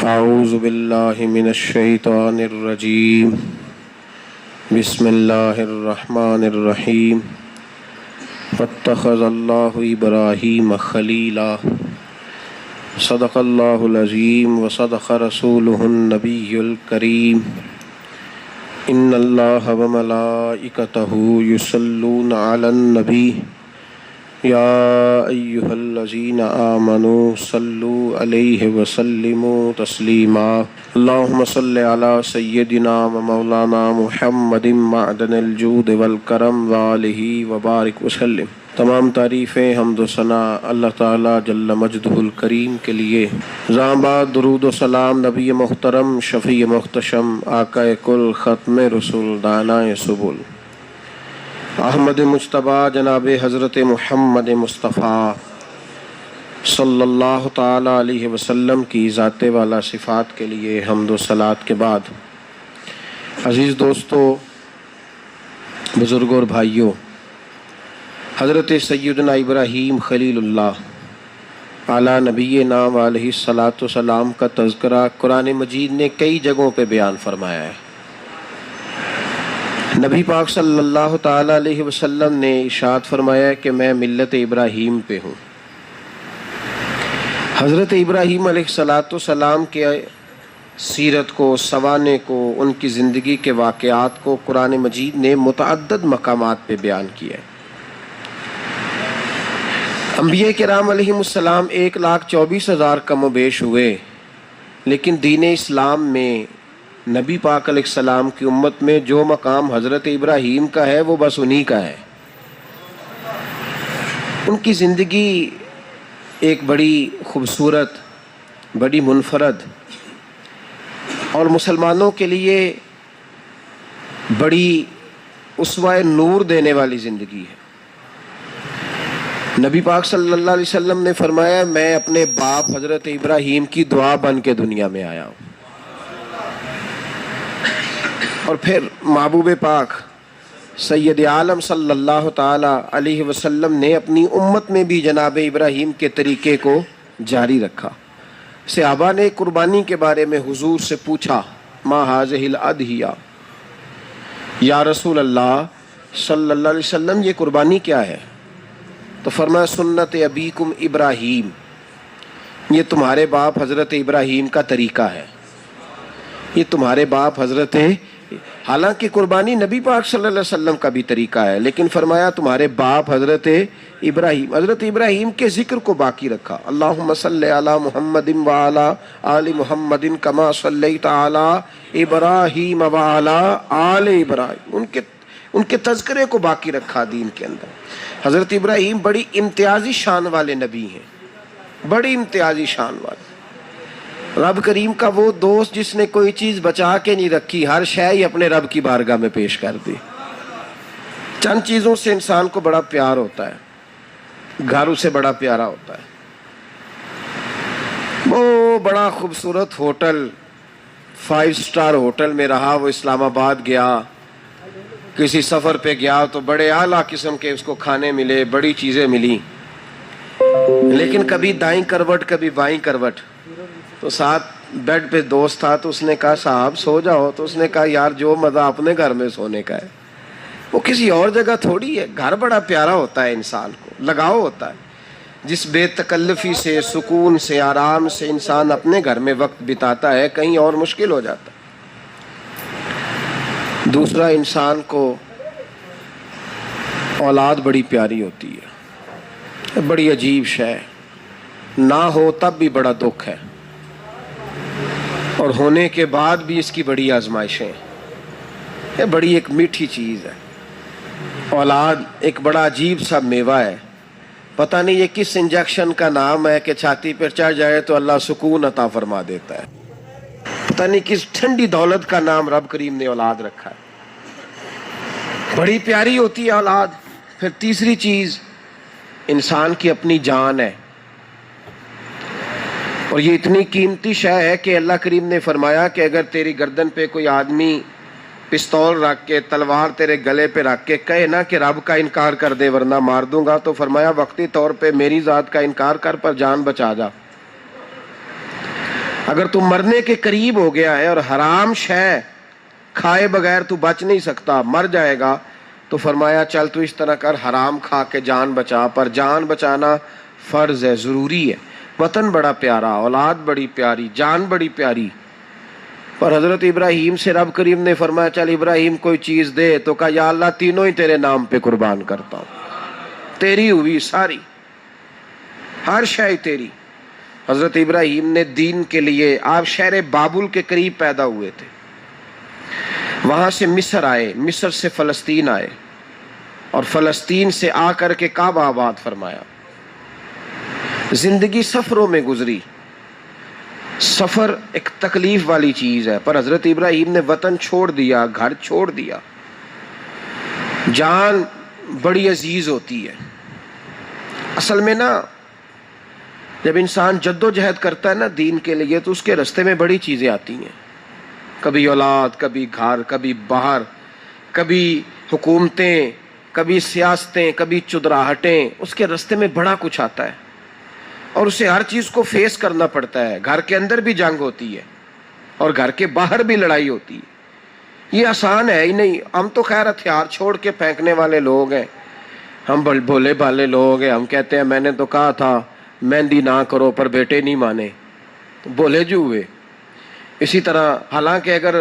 اعوذ باللہ من الشیطان الرجیم بسم اللہ الرحمن الرحیم واتخذ اللہ ابراہیم خلیلا صدق اللہ العظیم وصدق رسولہ النبی الکریم ان اللہ وملائکتہ یصلون علی النبی یا ایہا الذین آمنوا صلوا علیہ وسلموا تسلیما اللہم صل علی سیدنا و مولانا محمد معدن الجود والکرم وآلہ وبارک وسلم۔ تمام تعریفیں حمد و ثنا اللہ تعالیٰ جل مجدہ الکریم کے لیے۔ بعد درود و سلام نبی محترم شفیع محتشم آقا کل ختم رسول دانائے سبل احمد مجتبیٰ جناب حضرت محمد مصطفیٰ صلی اللہ تعالی علیہ وسلم کی ذات والا صفات کے لیے حمد و صلات کے بعد، عزیز دوستو، بزرگوں اور بھائیوں، حضرت سیدنا ابراہیم خلیل اللہ علی نبینا علیہ الصلاۃ والسلام کا تذکرہ قرآن مجید نے کئی جگہوں پہ بیان فرمایا ہے۔ نبی پاک صلی اللہ تعالی علیہ وسلم نے ارشاد فرمایا کہ میں ملت ابراہیم پہ ہوں۔ حضرت ابراہیم علیہ الصلاۃ والسلام کے سیرت کو، سوانے کو، ان کی زندگی کے واقعات کو قرآن مجید نے متعدد مقامات پہ بیان کیا ہے۔ انبیاء کرام علیہم السلام 1,24,000 کم و بیش ہوئے، لیکن دین اسلام میں نبی پاک علیہ السلام کی امت میں جو مقام حضرت ابراہیم کا ہے وہ بس انہی کا ہے۔ ان کی زندگی ایک بڑی خوبصورت، بڑی منفرد اور مسلمانوں کے لیے بڑی اسوہ نور دینے والی زندگی ہے۔ نبی پاک صلی اللہ علیہ وسلم نے فرمایا میں اپنے باپ حضرت ابراہیم کی دعا بن کے دنیا میں آیا ہوں۔ اور پھر محبوب پاک سید عالم صلی اللہ تعالی علیہ وسلم نے اپنی امت میں بھی جناب ابراہیم کے طریقے کو جاری رکھا۔ صحابہ نے قربانی کے بارے میں حضور سے پوچھا، ما ہذہ الاضحیہ، یا رسول اللہ صلی اللہ علیہ وسلم یہ قربانی کیا ہے؟ تو فرمایا سنت ابیکم ابراہیم، یہ تمہارے باپ حضرت ابراہیم کا طریقہ ہے، یہ تمہارے باپ حضرت، حالانکہ قربانی نبی پاک صلی اللہ علیہ وسلم کا بھی طریقہ ہے، لیکن فرمایا تمہارے باپ حضرت ابراہیم، حضرت ابراہیم کے ذکر کو باقی رکھا۔ اللہم صلی علی محمد وعلی آل محمد کما صلیت علی ابراہیم وعلی آل ابراہیم، ان کے تذکرے کو باقی رکھا دین کے اندر۔ حضرت ابراہیم بڑی امتیازی شان والے نبی ہیں، بڑی امتیازی شان والے۔ رب کریم کا وہ دوست جس نے کوئی چیز بچا کے نہیں رکھی، ہر شے ہی اپنے رب کی بارگاہ میں پیش کر دی۔ چند چیزوں سے انسان کو بڑا پیار ہوتا ہے، گھر اسے بڑا پیارا ہوتا ہے۔ وہ بڑا خوبصورت ہوٹل، 5 اسٹار ہوٹل میں رہا، وہ اسلام آباد گیا، کسی سفر پہ گیا تو بڑے اعلیٰ قسم کے اس کو کھانے ملے، بڑی چیزیں ملی، لیکن کبھی دائیں کروٹ کبھی بائیں کروٹ۔ تو ساتھ بیڈ پہ دوست تھا تو اس نے کہا صاحب سو جاؤ، تو اس نے کہا یار جو مزہ اپنے گھر میں سونے کا ہے وہ کسی اور جگہ تھوڑی ہے۔ گھر بڑا پیارا ہوتا ہے، انسان کو لگاؤ ہوتا ہے، جس بے تکلفی سے، سکون سے، آرام سے انسان اپنے گھر میں وقت بتاتا ہے، کہیں اور مشکل ہو جاتا ہے۔ دوسرا، انسان کو اولاد بڑی پیاری ہوتی ہے، بڑی عجیب شے، نہ ہو تب بھی بڑا دکھ ہے، اور ہونے کے بعد بھی اس کی بڑی آزمائشیں، یہ بڑی ایک میٹھی چیز ہے۔ اولاد ایک بڑا عجیب سا میوہ ہے، پتہ نہیں یہ کس انجیکشن کا نام ہے کہ چھاتی پر چڑھ جائے تو اللہ سکون عطا فرما دیتا ہے، پتہ نہیں کس ٹھنڈی دولت کا نام رب کریم نے اولاد رکھا ہے، بڑی پیاری ہوتی ہے اولاد۔ پھر تیسری چیز انسان کی اپنی جان ہے، اور یہ اتنی قیمتی شے ہے کہ اللہ کریم نے فرمایا کہ اگر تیری گردن پہ کوئی آدمی پستول رکھ کے، تلوار تیرے گلے پہ رکھ کے کہے نا کہ رب کا انکار کر دے ورنہ مار دوں گا، تو فرمایا وقتی طور پہ میری ذات کا انکار کر پر جان بچا جا۔ اگر تو مرنے کے قریب ہو گیا ہے اور حرام شے کھائے بغیر تو بچ نہیں سکتا، مر جائے گا، تو فرمایا چل تو اس طرح کر، حرام کھا کے جان بچا. پر جان بچانا فرض ہے، ضروری ہے. وطن بڑا پیارا، اولاد بڑی پیاری، جان بڑی پیاری. پر حضرت ابراہیم سے رب کریم نے فرمایا چل ابراہیم کوئی چیز دے، تو کہا یا اللہ تینوں ہی تیرے نام پہ قربان کرتا ہوں، تیری ہوئی ساری، ہر شے تیری. حضرت ابراہیم نے دین کے لیے، آپ شہر بابل کے قریب پیدا ہوئے تھے، وہاں سے مصر آئے، مصر سے فلسطین آئے، اور فلسطین سے آ کر کے کعبہ آباد فرمایا. زندگی سفروں میں گزری. سفر ایک تکلیف والی چیز ہے، پر حضرت ابراہیم نے وطن چھوڑ دیا، گھر چھوڑ دیا. جان بڑی عزیز ہوتی ہے. اصل میں نا جب انسان جد و جہد کرتا ہے نا دین کے لیے، تو اس کے رستے میں بڑی چیزیں آتی ہیں. کبھی اولاد، کبھی گھر، کبھی باہر، کبھی حکومتیں، کبھی سیاستیں، کبھی چدراہٹیں. اس کے رستے میں بڑا کچھ آتا ہے اور اسے ہر چیز کو فیس کرنا پڑتا ہے. گھر کے اندر بھی جنگ ہوتی ہے اور گھر کے باہر بھی لڑائی ہوتی ہے. یہ آسان ہے ہی نہیں. ہم تو خیر ہتھیار چھوڑ کے پھینکنے والے لوگ ہیں، ہم بھولے بھالے لوگ ہیں. ہم کہتے ہیں میں نے تو کہا تھا مہندی نہ کرو، پر بیٹے نہیں مانے، تو بولے جو ہوئے. اسی طرح حالانکہ اگر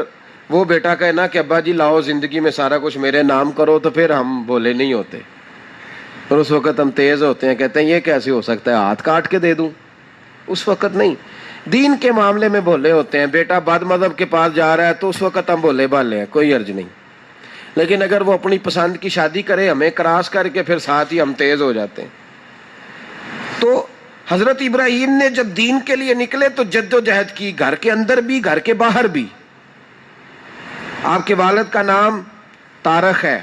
وہ بیٹا کہے نا کہ ابا جی لاؤ زندگی میں سارا کچھ میرے نام کرو، تو پھر ہم بولے نہیں ہوتے. اور اس وقت ہم تیز ہوتے ہیں، کہتے ہیں یہ کیسے ہو سکتا ہے، ہاتھ کاٹ کے دے دوں. اس وقت نہیں. دین کے معاملے میں بولے ہوتے ہیں. بیٹا بد مذہب کے پاس جا رہا ہے تو اس وقت ہم بولے بھالے ہیں، کوئی عرض نہیں. لیکن اگر وہ اپنی پسند کی شادی کرے ہمیں کراس کر کے، پھر ساتھ ہی ہم تیز ہو جاتے ہیں. تو حضرت ابراہیم نے جب دین کے لیے نکلے تو جد و جہد کی، گھر کے اندر بھی گھر کے باہر بھی. آپ کے والد کا نام طارق ہے،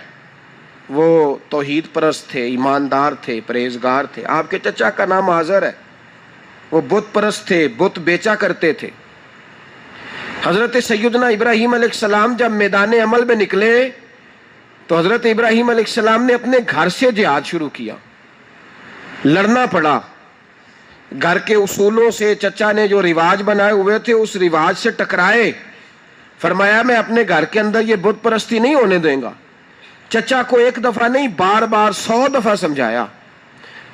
وہ توحید پرست تھے، ایماندار تھے، پرہیزگار تھے. آپ کے چچا کا نام آزر ہے، وہ بت پرست تھے، بت بیچا کرتے تھے. حضرت سیدنا ابراہیم علیہ السلام جب میدان عمل میں نکلے تو حضرت ابراہیم علیہ السلام نے اپنے گھر سے جہاد شروع کیا. لڑنا پڑا. گھر کے اصولوں سے، چچا نے جو رواج بنائے ہوئے تھے اس رواج سے ٹکرائے. فرمایا میں اپنے گھر کے اندر یہ بت پرستی نہیں ہونے دیں گا. چچا کو ایک دفعہ نہیں، بار بار 100 دفعہ سمجھایا.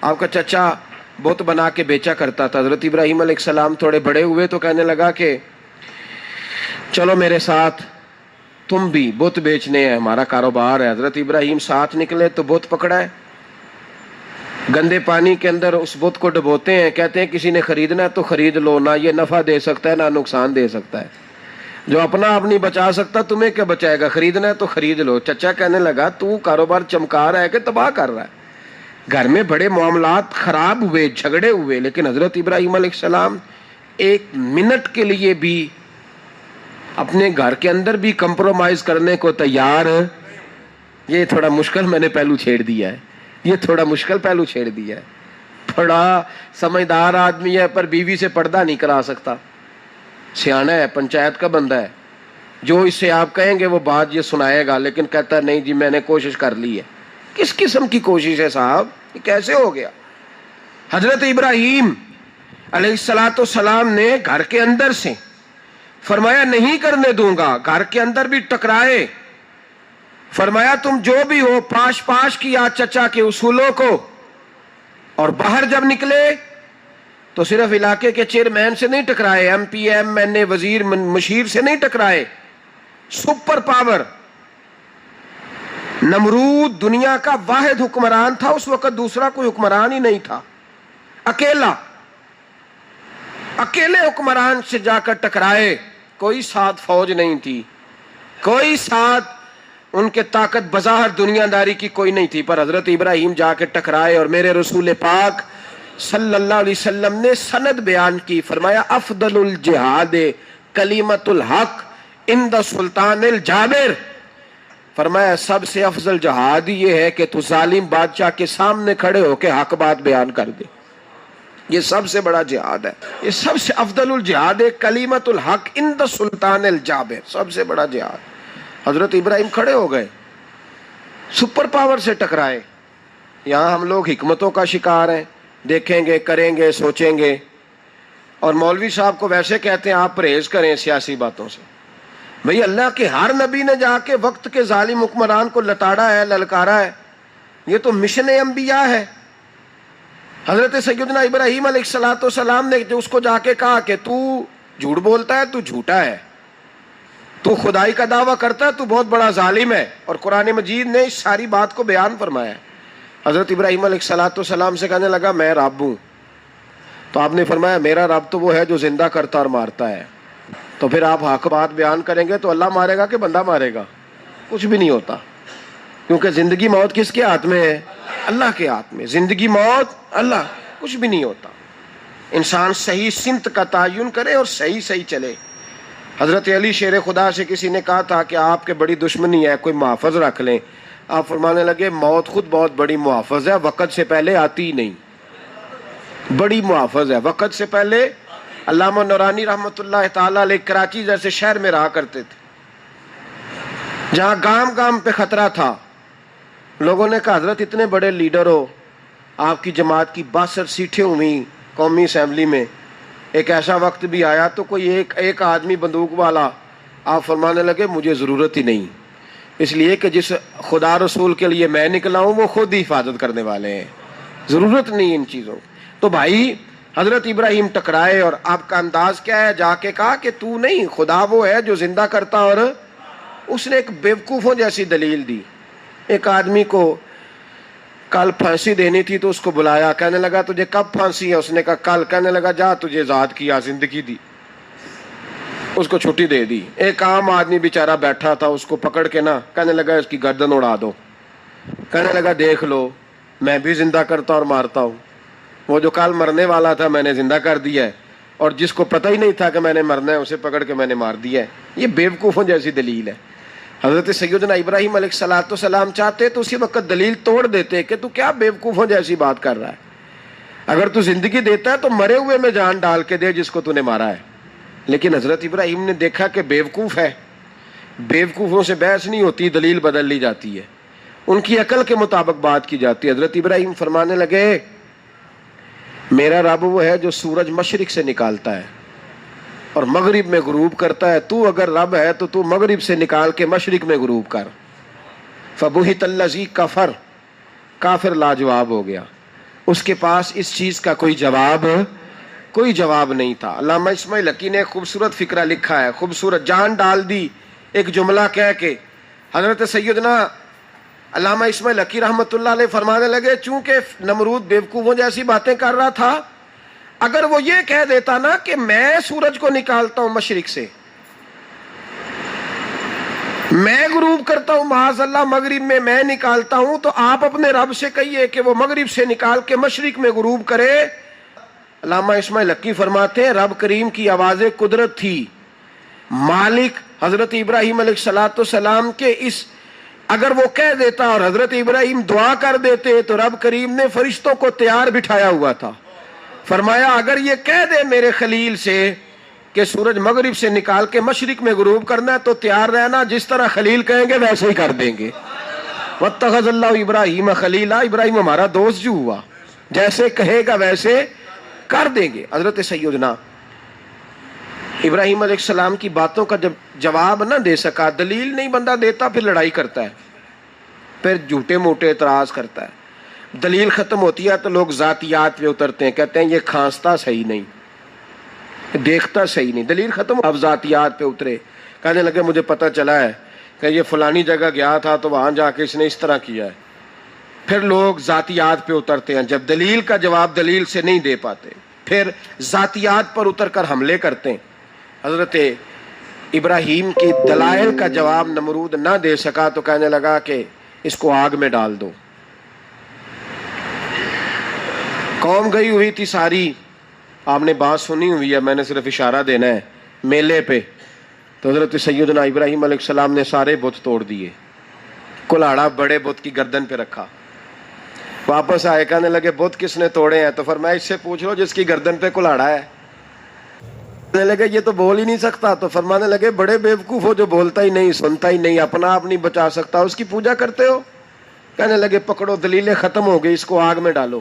آپ کا چچا بت بنا کے بیچا کرتا تھا. حضرت ابراہیم علیہ السلام تھوڑے بڑے ہوئے تو کہنے لگا کہ چلو میرے ساتھ، تم بھی بت بیچنے ہیں، ہمارا کاروبار ہے. حضرت ابراہیم ساتھ نکلے تو بت پکڑا ہے. گندے پانی کے اندر اس بت کو ڈبوتے ہیں، کہتے ہیں کسی نے خریدنا ہے تو خرید لو، نہ یہ نفع دے سکتا ہے نہ نقصان دے سکتا ہے. جو اپنا آپ نہیں بچا سکتا تمہیں کیا بچائے گا، خریدنا ہے تو خرید لو. چچا کہنے لگا تو کاروبار چمکا رہا ہے کہ تباہ کر رہا ہے. گھر میں بڑے معاملات خراب ہوئے، جھگڑے ہوئے، لیکن حضرت ابراہیم علیہ السلام ایک منٹ کے لیے بھی اپنے گھر کے اندر بھی کمپرومائز کرنے کو تیار. یہ تھوڑا مشکل میں نے پہلو چھیڑ دیا ہے، یہ تھوڑا مشکل پہلو چھیڑ دیا ہے. بڑا سمجھدار آدمی ہے پر بیوی سے پردہ نہیں کرا سکتا. سیانا ہے، پنچایت کا بندہ ہے، جو اس سے آپ کہیں گے وہ بات یہ سنائے گا، لیکن کہتا نہیں جی میں نے کوشش کر لی ہے. کس قسم کی کوشش ہے صاحب، یہ کیسے ہو گیا؟ حضرت ابراہیم علیہ السلام نے گھر کے اندر سے فرمایا نہیں کرنے دوں گا. گھر کے اندر بھی ٹکرائے. فرمایا تم جو بھی ہو، پاش پاش کیا چچا کے اصولوں کو. اور باہر جب نکلے تو صرف علاقے کے چیئرمین سے نہیں ٹکرائے، ایم پی ایم این اے وزیر مشیر سے نہیں ٹکرائے. سپر پاور نمرود دنیا کا واحد حکمران تھا اس وقت، دوسرا کوئی حکمران ہی نہیں تھا. اکیلے حکمران سے جا کر ٹکرائے. کوئی ساتھ فوج نہیں تھی، کوئی ساتھ ان کے طاقت بظاہر دنیا داری کی کوئی نہیں تھی. پر حضرت ابراہیم جا کے ٹکرائے اور میرے رسول پاک صلی اللہ علیہ وسلم نے سند بیان کی. فرمایا افضل الجہاد کلمۃ الحق عند سلطان الجابر. فرمایا سب سے افضل جہاد یہ ہے کہ تو ظالم بادشاہ کے سامنے کھڑے ہو کے حق بات بیان کر دے. یہ سب سے بڑا جہاد ہے. یہ سب سے افضل الجہاد کلمۃ الحق عند سلطان الجابر، سب سے بڑا جہاد. حضرت ابراہیم کھڑے ہو گئے، سپر پاور سے ٹکرائے. یہاں ہم لوگ حکمتوں کا شکار ہیں، دیکھیں گے، کریں گے، سوچیں گے. اور مولوی صاحب کو ویسے کہتے ہیں آپ پرہیز کریں سیاسی باتوں سے. بھئی اللہ کے ہر نبی نے جا کے وقت کے ظالم حکمران کو لتاڑا ہے, للکارا ہے. یہ تو مشن انبیاء ہے. حضرت سیدنا ابراہیم علیہ السلام نے جو اس کو جا کے کہا کہ تو جھوٹ بولتا ہے, تو جھوٹا ہے, تو خدائی کا دعویٰ کرتا ہے, تو بہت بڑا ظالم ہے. اور قرآن مجید نے اس ساری بات کو بیان فرمایا ہے. حضرت ابراہیم علیہ السلام سے کہنے لگا میں رب ہوں. تو آپ نے فرمایا میرا رب تو وہ ہے جو زندہ کرتا اور مارتا ہے. تو پھر آپ حق بات بیان کریں گے تو اللہ مارے گا کہ بندہ مارے گا؟ کچھ بھی نہیں ہوتا, کیونکہ زندگی موت کس کے ہاتھ میں ہے؟ اللہ کے ہاتھ میں. زندگی موت اللہ, کچھ بھی نہیں ہوتا. انسان صحیح سمت کا تعین کرے اور صحیح چلے. حضرت علی شیر خدا سے کسی نے کہا تھا کہ آپ کے بڑی دشمنی ہے, کوئی محافظ رکھ لیں. آپ فرمانے لگے موت خود بہت بڑی محافظ ہے, وقت سے پہلے آتی ہی نہیں. بڑی محافظ ہے وقت سے پہلے. علامہ نورانی رحمۃ اللہ تعالی علیہ کراچی جیسے شہر میں رہا کرتے تھے, جہاں گام گام پہ خطرہ تھا. لوگوں نے کہا حضرت اتنے بڑے لیڈر ہو, آپ کی جماعت کی 62 سیٹیں ہوئی قومی اسمبلی میں, ایک ایسا وقت بھی آیا تو کوئی ایک آدمی بندوق والا. آپ فرمانے لگے مجھے ضرورت ہی نہیں, اس لیے کہ جس خدا رسول کے لیے میں نکلا ہوں وہ خود ہی حفاظت کرنے والے ہیں, ضرورت نہیں ان چیزوں. تو بھائی حضرت ابراہیم ٹکرائے اور آپ کا انداز کیا ہے؟ جا کے کہا کہ تو نہیں, خدا وہ ہے جو زندہ کرتا. اور اس نے ایک بیوقوفوں جیسی دلیل دی. ایک آدمی کو کل پھانسی دینی تھی تو اس کو بلایا, کہنے لگا تجھے کب پھانسی ہے؟ اس نے کہا کل. کہنے لگا جا تجھے آزاد کیا, زندگی دی, اس کو چھٹی دے دی. ایک عام آدمی بیچارہ بیٹھا تھا, اس کو پکڑ کے نا کہنے لگا اس کی گردن اڑا دو. کہنے لگا دیکھ لو میں بھی زندہ کرتا اور مارتا ہوں. وہ جو کل مرنے والا تھا میں نے زندہ کر دیا ہے, اور جس کو پتہ ہی نہیں تھا کہ میں نے مرنا ہے اسے پکڑ کے میں نے مار دیا ہے. یہ بیوقوفوں جیسی دلیل ہے. حضرت سیدنا ابراہیم علیہ السلام چاہتے تو اسی وقت دلیل توڑ دیتے کہ تو کیا بیوقوفوں جیسی بات کر رہا ہے. اگر تو زندگی دیتا ہے تو مرے ہوئے میں جان ڈال کے دے جس کو تو نے مارا ہے. لیکن حضرت ابراہیم نے دیکھا کہ بیوقوف ہے. بیوقوفوں سے بحث نہیں ہوتی, دلیل بدل لی جاتی ہے, ان کی عقل کے مطابق بات کی جاتی ہے. حضرت ابراہیم فرمانے لگے میرا رب وہ ہے جو سورج مشرق سے نکالتا ہے اور مغرب میں غروب کرتا ہے. تو اگر رب ہے تو تو مغرب سے نکال کے مشرق میں غروب کر. فبہت الذی کفر, کافر لاجواب ہو گیا, اس کے پاس اس چیز کا کوئی جواب نہیں تھا. علامہ اسماعیل حقی نے خوبصورت فکرہ لکھا ہے, خوبصورت جان ڈال دی ایک جملہ کہہ کے. حضرت سیدنا علامہ اسماعیل حقی رحمۃ اللہ علیہ فرمانے لگے چونکہ نمرود بیوقوفوں جیسی باتیں کر رہا تھا, اگر وہ یہ کہہ دیتا نا کہ میں سورج کو نکالتا ہوں مشرق سے, میں غروب کرتا ہوں معاذ اللہ مغرب میں, میں نکالتا ہوں, تو آپ اپنے رب سے کہیے کہ وہ مغرب سے نکال کے مشرق میں غروب کرے. علامہ اسماعیل حقی فرماتے ہیں رب کریم کی آواز قدرت تھی. مالک حضرت ابراہیم علیہ السلام کے اس, اگر وہ کہہ دیتا اور حضرت ابراہیم دعا کر دیتے تو رب کریم نے فرشتوں کو تیار بٹھایا ہوا تھا. فرمایا اگر یہ کہہ دے میرے خلیل سے کہ سورج مغرب سے نکال کے مشرق میں غروب کرنا ہے تو تیار رہنا, جس طرح خلیل کہیں گے ویسے ہی کر دیں گے. واتخذ اللہ ابراہیم خلیلا, ابراہیم ہمارا دوست جو ہوا, جیسے کہے گا ویسے کر دیں گے. حضرت سیدنا ابراہیم علیہ السلام کی باتوں کا جب جواب نہ دے سکا, دلیل نہیں بندہ دیتا, پھر لڑائی کرتا ہے, پھر جھوٹے موٹے اعتراض کرتا ہے. دلیل ختم ہوتی ہے تو لوگ ذاتیات پہ اترتے ہیں, کہتے ہیں یہ کھانستا صحیح نہیں, دیکھتا صحیح نہیں. دلیل ختم, اب ذاتیات پہ اترے, کہنے لگے مجھے پتہ چلا ہے کہ یہ فلانی جگہ گیا تھا تو وہاں جا کے اس نے اس طرح کیا ہے. پھر لوگ ذاتیات پہ اترتے ہیں, جب دلیل کا جواب دلیل سے نہیں دے پاتے پھر ذاتیات پر اتر کر حملے کرتے ہیں. حضرت ابراہیم کی دلائل کا جواب نمرود نہ دے سکا تو کہنے لگا کہ اس کو آگ میں ڈال دو. قوم گئی ہوئی تھی ساری, آپ نے بات سنی ہوئی ہے, میں نے صرف اشارہ دینا ہے, میلے پہ. تو حضرت سیدنا ابراہیم علیہ السلام نے سارے بت توڑ دیے, کلاڑا بڑے بت کی گردن پہ رکھا. واپس آئے, کہنے لگے بت کس نے توڑے ہیں؟ تو فرمایا اس سے پوچھ لو جس کی گردن پہ کلاڑا ہے. کہنے لگے یہ تو بول ہی نہیں سکتا. تو فرمانے لگے بڑے بیوقوف ہو, جو بولتا ہی نہیں, سنتا ہی نہیں, اپنا آپ نہیں بچا سکتا, اس کی پوجا کرتے ہو. کہنے لگے پکڑو, دلیلیں ختم ہو گئی, اس کو آگ میں ڈالو.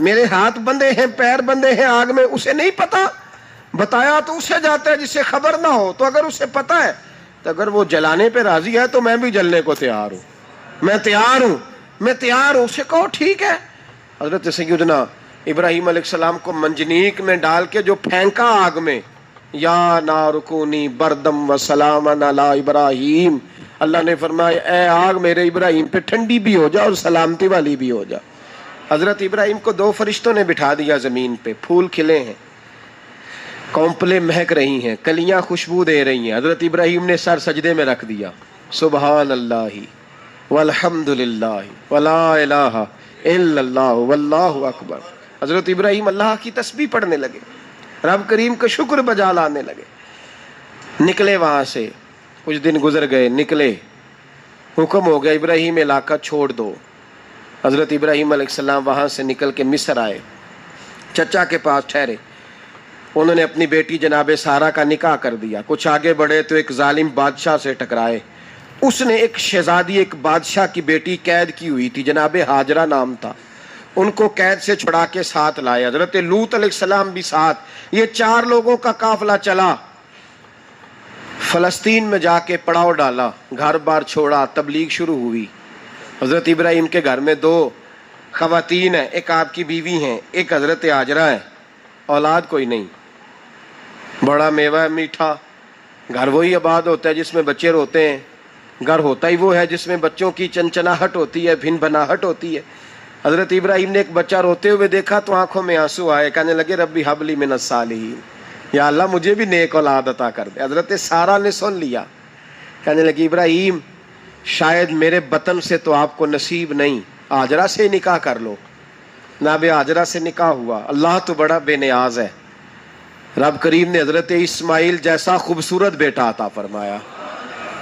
میرے ہاتھ بندھے ہیں پیر بندھے ہیں آگ میں، اسے نہیں پتا، بتایا تو اسے جاتا ہے جسے خبر نہ ہو۔ تو اگر اسے پتا ہے تو اگر وہ جلانے پہ راضی ہے تو میں بھی جلنے کو تیار ہوں، میں تیار ہوں، میں تیار ہوں۔ اسے کہو ٹھیک ہے۔ حضرت سیدنا ابراہیم علیہ السلام کو منجنیق میں ڈال کے جو پھینکا آگ میں، یا نار کونی بردم و سلاما علی ابراہیم، اللہ نے فرمایا اے آگ میرے ابراہیم پہ ٹھنڈی بھی ہو جا اور سلامتی والی بھی ہو جا۔ حضرت ابراہیم کو 2 فرشتوں نے بٹھا دیا زمین پہ، پھول کھلے ہیں، کونپلیں مہک رہی ہیں، کلیاں خوشبو دے رہی ہیں۔ حضرت ابراہیم نے سر سجدے میں رکھ دیا، سبحان اللہ والحمد للہ ولا الہ الا اللہ واللہ اکبر۔ حضرت ابراہیم اللہ کی تسبیح پڑھنے لگے، رب کریم کا شکر بجا لانے لگے۔ نکلے وہاں سے، کچھ دن گزر گئے، نکلے، حکم ہو گیا ابراہیم علاقہ چھوڑ دو۔ حضرت ابراہیم علیہ السلام وہاں سے نکل کے مصر آئے، چچا کے پاس ٹھہرے۔ انہوں نے اپنی بیٹی جناب سارہ کا نکاح کر دیا۔ کچھ آگے بڑھے تو ایک ظالم بادشاہ سے ٹکرائے، اس نے ایک شہزادی، ایک بادشاہ کی بیٹی قید کی ہوئی تھی، جناب ہاجرہ نام تھا، ان کو قید سے چھڑا کے ساتھ لائے۔ حضرت لوط علیہ السلام بھی ساتھ، یہ 4 لوگوں کا قافلہ چلا، فلسطین میں جا کے پڑاؤ ڈالا، گھر بار چھوڑا، تبلیغ شروع ہوئی۔ حضرت ابراہیم کے گھر میں 2 خواتین ہیں، ایک آپ کی بیوی ہیں، ایک حضرت ہاجرہ ہے، اولاد کوئی نہیں، بڑا میوہ ہے میٹھا، گھر وہی آباد ہوتا ہے جس میں بچے روتے ہیں، گھر ہوتا ہی وہ ہے جس میں بچوں کی چنچناہٹ ہوتی ہے، بھن بھناہٹ ہوتی ہے۔ حضرت ابراہیم نے ایک بچہ روتے ہوئے دیکھا تو آنکھوں میں آنسو آئے، کہنے لگے ربی حب لی من الصالحین، یا اللہ مجھے بھی نیک اولاد عطا کر دے۔ حضرت سارہ نے سن لیا، کہنے لگی ابراہیم شاید میرے بطن سے تو آپ کو نصیب نہیں، ہاجرہ سے نکاح کر لو۔ جناب ہاجرہ سے نکاح ہوا۔ اللہ تو بڑا بے نیاز ہے، رب کریم نے حضرت اسماعیل جیسا خوبصورت بیٹا عطا فرمایا۔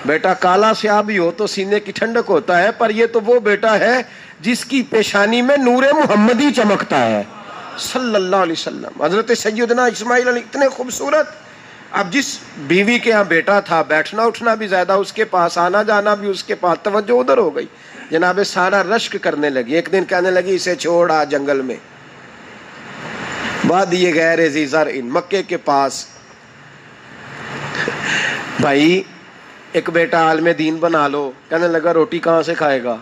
بیٹا کالا سیاہ بھی ہو تو سینے کی ٹھنڈک ہوتا ہے، پر یہ تو وہ بیٹا ہے جس کی پیشانی میں نور محمدی چمکتا ہے صلی اللہ علیہ وسلم۔ حضرت سیدنا اسماعیل علیہ اتنے خوبصورت۔ اب جس بیوی کے ہاں بیٹا تھا، بیٹھنا اٹھنا بھی زیادہ اس کے پاس، آنا جانا بھی اس کے پاس، توجہ ادھر ہو گئی۔ جناب سارہ رشک کرنے لگی، ایک دن کہنے لگی اسے چھوڑ آ جنگل میں، وادی غیر ذی زرع، مکے کے پاس۔ بھائی ایک بیٹا عالم دین بنا لو۔ کہنے لگا روٹی کہاں سے کھائے گا؟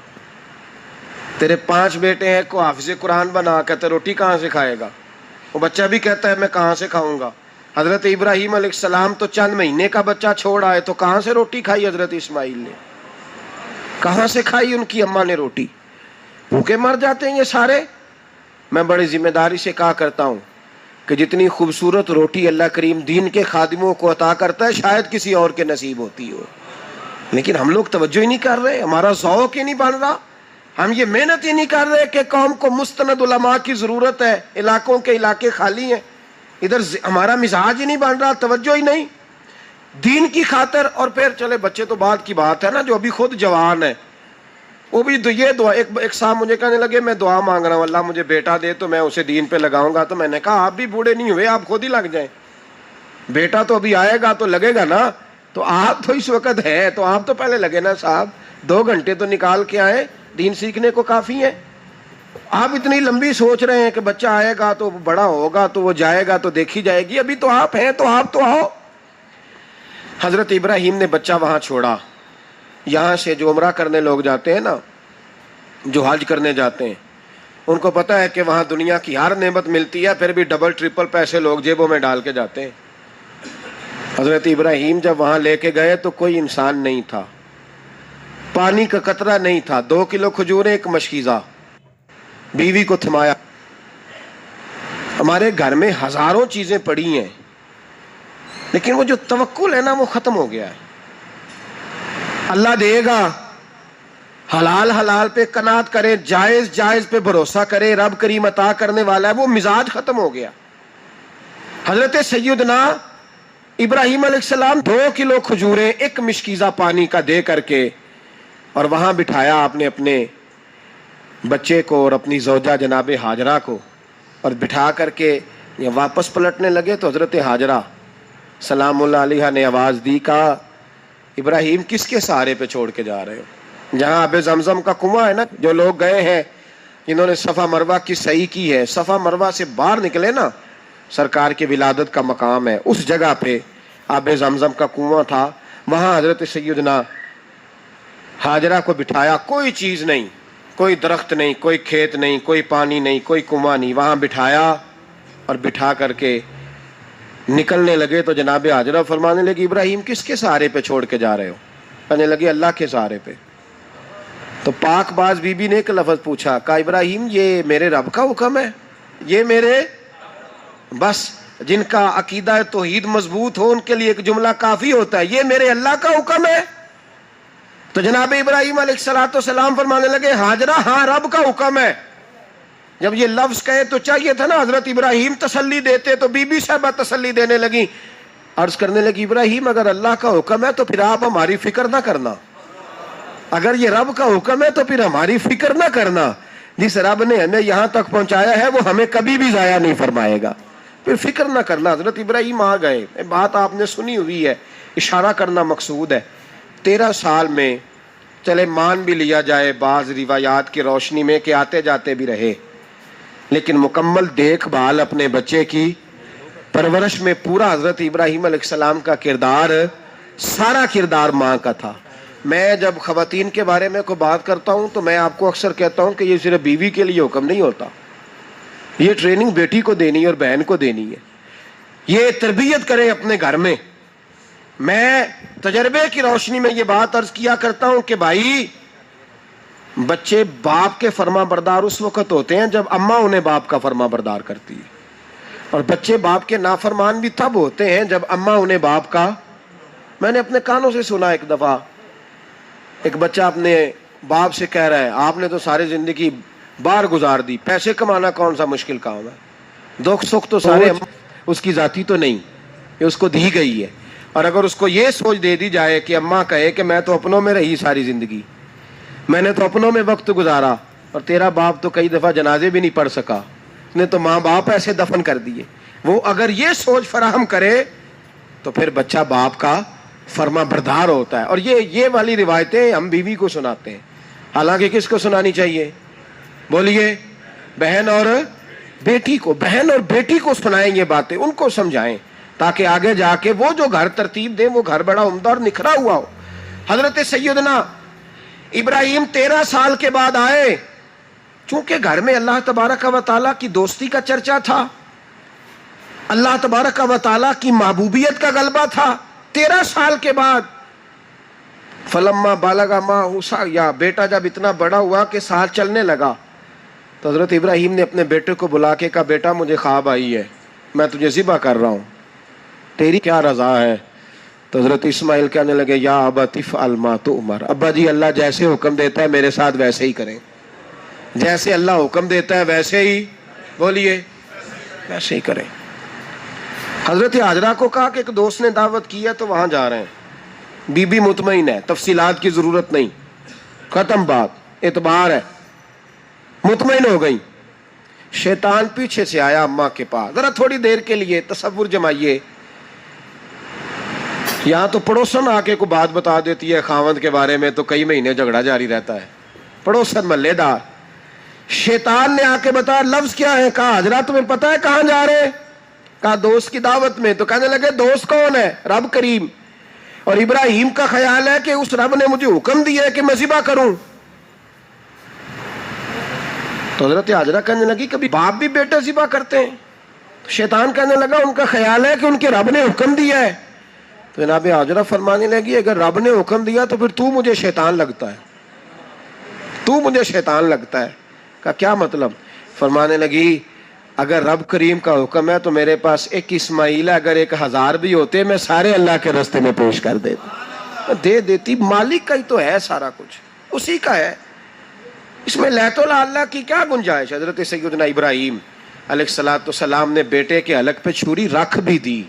تیرے 5 بیٹے ہیں، کو حافظ قرآن بنا، کہتے روٹی کہاں سے کھائے گا؟ وہ بچہ بھی کہتا ہے میں کہاں سے کھاؤں گا؟ حضرت ابراہیم علیہ السلام تو چند مہینے کا بچہ چھوڑ آئے، تو کہاں سے روٹی کھائی حضرت اسماعیل نے؟ کہاں سے کھائی ان کی اماں نے روٹی؟ بھوکے مر جاتے ہیں یہ سارے۔ میں بڑی ذمہ داری سے کہا کرتا ہوں کہ جتنی خوبصورت روٹی اللہ کریم دین کے خادموں کو عطا کرتا ہے شاید کسی اور کے نصیب ہوتی ہو، لیکن ہم لوگ توجہ ہی نہیں کر رہے، ہمارا ذوق ہی نہیں بن رہا، ہم یہ محنت ہی نہیں کر رہے کہ قوم کو مستند علماء کی ضرورت ہے، علاقوں کے علاقے خالی ہیں، ادھر ہمارا مزاج ہی نہیں بن رہا، توجہ ہی نہیں دین کی خاطر۔ اور پھر چلے بچے تو بعد کی بات ہے نا، جو ابھی خود جوان ہے وہ بھی یہ دعا، ایک صاحب مجھے کہنے لگے میں دعا مانگ رہا ہوں اللہ مجھے بیٹا دے تو میں اسے دین پہ لگاؤں گا۔ تو میں نے کہا آپ بھی بوڑھے نہیں ہوئے، آپ خود ہی لگ جائیں، بیٹا تو ابھی آئے گا تو لگے گا نا، تو آپ تو اس وقت ہے تو آپ تو پہلے لگے نا صاحب، 2 گھنٹے تو نکال کے آئے، دین سیکھنے کو کافی ہے۔ آپ اتنی لمبی سوچ رہے ہیں کہ بچہ آئے گا تو بڑا ہوگا تو وہ جائے گا تو دیکھی جائے گی، ابھی تو آپ ہیں تو آپ تو آؤ۔ حضرت ابراہیم نے بچہ وہاں چھوڑا۔ یہاں سے جو عمرہ کرنے لوگ جاتے ہیں نا، جو حج کرنے جاتے ہیں، ان کو پتہ ہے کہ وہاں دنیا کی ہر نعمت ملتی ہے، پھر بھی ڈبل ٹرپل پیسے لوگ جیبوں میں ڈال کے جاتے ہیں۔ حضرت ابراہیم جب وہاں لے کے گئے تو کوئی انسان نہیں تھا، پانی کا قطرہ نہیں تھا، 2 کلو کھجوریں، 1 مشکیزہ، بیوی کو تھمایا۔ ہمارے گھر میں ہزاروں چیزیں پڑی ہیں، لیکن وہ جو توکل ہے نا وہ ختم ہو گیا ہے۔ اللہ دے گا، حلال حلال پہ قناعت کرے، جائز جائز پہ بھروسہ کرے، رب کریم عطا کرنے والا ہے، وہ مزاج ختم ہو گیا۔ حضرت سیدنا ابراہیم علیہ السلام 2 کلو کھجوریں، 1 مشکیزہ پانی کا دے کر کے، اور وہاں بٹھایا آپ نے اپنے بچے کو اور اپنی زوجہ جناب ہاجرہ کو، اور بٹھا کر کے واپس پلٹنے لگے تو حضرت ہاجرہ سلام اللہ علیہ نے آواز دی، کہا ابراہیم کس کے سہارے پہ چھوڑ کے جا رہے ہو؟ جہاں آب زمزم کا کنواں ہے نا، جو لوگ گئے ہیں انہوں نے صفا مروہ کی صحیح کی ہے. صفا مروہ سے باہر نکلے نا، سرکار کے ولادت کا مقام ہے، اس جگہ پہ آب زمزم کا کنواں تھا، وہاں حضرت سیدنا ہاجرہ کو بٹھایا. کوئی چیز نہیں، کوئی درخت نہیں، کوئی کھیت نہیں، کوئی پانی نہیں، کوئی کنواں نہیں، وہاں بٹھایا اور بٹھا کر کے نکلنے لگے تو جناب ہاجرہ فرمانے لگی ابراہیم کس کے سہارے پہ چھوڑ کے جا رہے ہو؟ کہنے لگے اللہ کے سہارے پہ. تو پاک باز بی بی نے ایک لفظ پوچھا، کہا ابراہیم یہ میرے رب کا حکم ہے، یہ میرے بس جن کا عقیدہ توحید مضبوط ہو ان کے لیے ایک جملہ کافی ہوتا ہے، یہ میرے اللہ کا حکم ہے. تو جناب ابراہیم علیہ السلام فرمانے لگے ہاجرہ ہاں رب کا حکم ہے. جب یہ لفظ کہے تو چاہیے تھا نا حضرت ابراہیم تسلی دیتے، تو بی بی صاحبہ تسلی دینے لگی، عرض کرنے لگی ابراہیم اگر اللہ کا حکم ہے تو پھر آپ ہماری فکر نہ کرنا، اگر یہ رب کا حکم ہے تو پھر ہماری فکر نہ کرنا. جس رب نے ہمیں یہاں تک پہنچایا ہے وہ ہمیں کبھی بھی ضائع نہیں فرمائے گا، پھر فکر نہ کرنا. حضرت ابراہیم آ گئے. بات آپ نے سنی ہوئی ہے، اشارہ کرنا مقصود ہے. 13 سال میں چلے مان بھی لیا جائے بعض روایات کی روشنی میں کہ آتے جاتے بھی رہے، لیکن مکمل دیکھ بھال اپنے بچے کی پرورش میں پورا حضرت ابراہیم علیہ السلام کا کردار، سارا کردار ماں کا تھا. میں جب خواتین کے بارے میں کوئی بات کرتا ہوں تو میں آپ کو اکثر کہتا ہوں کہ یہ صرف بیوی کے لیے حکم نہیں ہوتا، یہ ٹریننگ بیٹی کو دینی ہے اور بہن کو دینی ہے. یہ تربیت کریں اپنے گھر میں. میں تجربے کی روشنی میں یہ بات عرض کیا کرتا ہوں کہ بھائی بچے باپ کے فرما بردار اس وقت ہوتے ہیں جب اماں انہیں باپ کا فرما بردار کرتی ہے، اور بچے باپ کے نافرمان بھی تب ہوتے ہیں جب اماں انہیں باپ کا. میں نے اپنے کانوں سے سنا ایک دفعہ ایک بچہ اپنے باپ سے کہہ رہا ہے آپ نے تو ساری زندگی باہر گزار دی، پیسے کمانا کون سا مشکل کام ہے، دکھ سکھ تو سارے اس کی ذاتی تو نہیں، یہ اس کو دی گئی ہے. اور اگر اس کو یہ سوچ دے دی جائے کہ اماں کہے کہ میں تو اپنوں میں رہی ساری زندگی، میں نے تو اپنوں میں وقت گزارا، اور تیرا باپ تو کئی دفعہ جنازے بھی نہیں پڑھ سکا، اس نے تو ماں باپ ایسے دفن کر دیے، وہ اگر یہ سوچ فراہم کرے تو پھر بچہ باپ کا فرما بردار ہوتا ہے. اور یہ والی روایتیں ہم بیوی کو سناتے ہیں، حالانکہ کس کو سنانی چاہیے؟ بولیے. بہن اور بیٹی کو. بہن اور بیٹی کو سنائیں یہ باتیں، ان کو سمجھائیں تاکہ آگے جا کے وہ جو گھر ترتیب دیں وہ گھر بڑا عمدہ اور نکھرا ہوا ہو. حضرت سیدنا ابراہیم 13 سال کے بعد آئے، چونکہ گھر میں اللہ تبارک و تعالیٰ کی دوستی کا چرچا تھا، اللہ تبارک و تعالیٰ کی محبوبیت کا غلبہ تھا. 13 سال کے بعد فلما بالغ معہ یا بیٹا جب اتنا بڑا ہوا کہ ساتھ چلنے لگا تو حضرت ابراہیم نے اپنے بیٹے کو بلا کے کہا بیٹا مجھے خواب آئی ہے، میں تجھے ذبح کر رہا ہوں، تیری کیا رضا ہے؟ تو حضرت اسماعیل کہنے لگے یا ابت افعل ما تؤمر، ابا جی اللہ جیسے حکم دیتا ہے میرے ساتھ ویسے ہی کریں، جیسے اللہ حکم دیتا ہے ویسے ہی، بولیے ویسے ہی کریں. حضرت ہاجرہ کو کہا کہ ایک دوست نے دعوت کی ہے تو وہاں جا رہے ہیں. بی بی مطمئن ہے، تفصیلات کی ضرورت نہیں، ختم بات، اعتبار ہے، مطمئن ہو گئی. شیطان پیچھے سے آیا اماں کے پاس. ذرا تھوڑی دیر کے لیے تصور جمائیے، یہاں تو پڑوسن آ کے کوئی بات بتا دیتی ہے خاوند کے بارے میں تو کئی مہینے جھگڑا جاری رہتا ہے، پڑوسن محلے دار. شیطان نے آ کے بتایا لفظ کیا ہے؟ کہا حاجرہ تمہیں پتا ہے کہاں جا رہے ہیں؟ کہا دوست کی دعوت میں. تو کہنے لگے دوست کون ہے؟ رب کریم. اور ابراہیم کا خیال ہے کہ اس رب نے مجھے حکم دیا ہے کہ میں ذبح کروں. تو حضرت ہاجرہ کہنے لگی کبھی باپ بھی بیٹے ذبح کرتے ہیں؟ تو شیطان کہنے لگا ان کا خیال ہے کہ ان کے رب نے حکم دیا ہے. تو جناب ہاجرہ فرمانے لگی اگر رب نے حکم دیا تو پھر تو مجھے شیطان لگتا ہے، تو مجھے شیطان لگتا ہے. کا کیا مطلب؟ فرمانے لگی اگر رب کریم کا حکم ہے تو میرے پاس ایک اسماعیل ہے، اگر 1000 بھی ہوتے میں سارے اللہ کے راستے میں پیش کر دے دیتی. مالک کا ہی تو ہے سارا کچھ، اسی کا ہے، اس میں لیت اللہ کی کیا گنجائش؟ حضرت سیدنا ابراہیم علیہ السلام نے بیٹے کے حلق پہ چھری رکھ بھی دی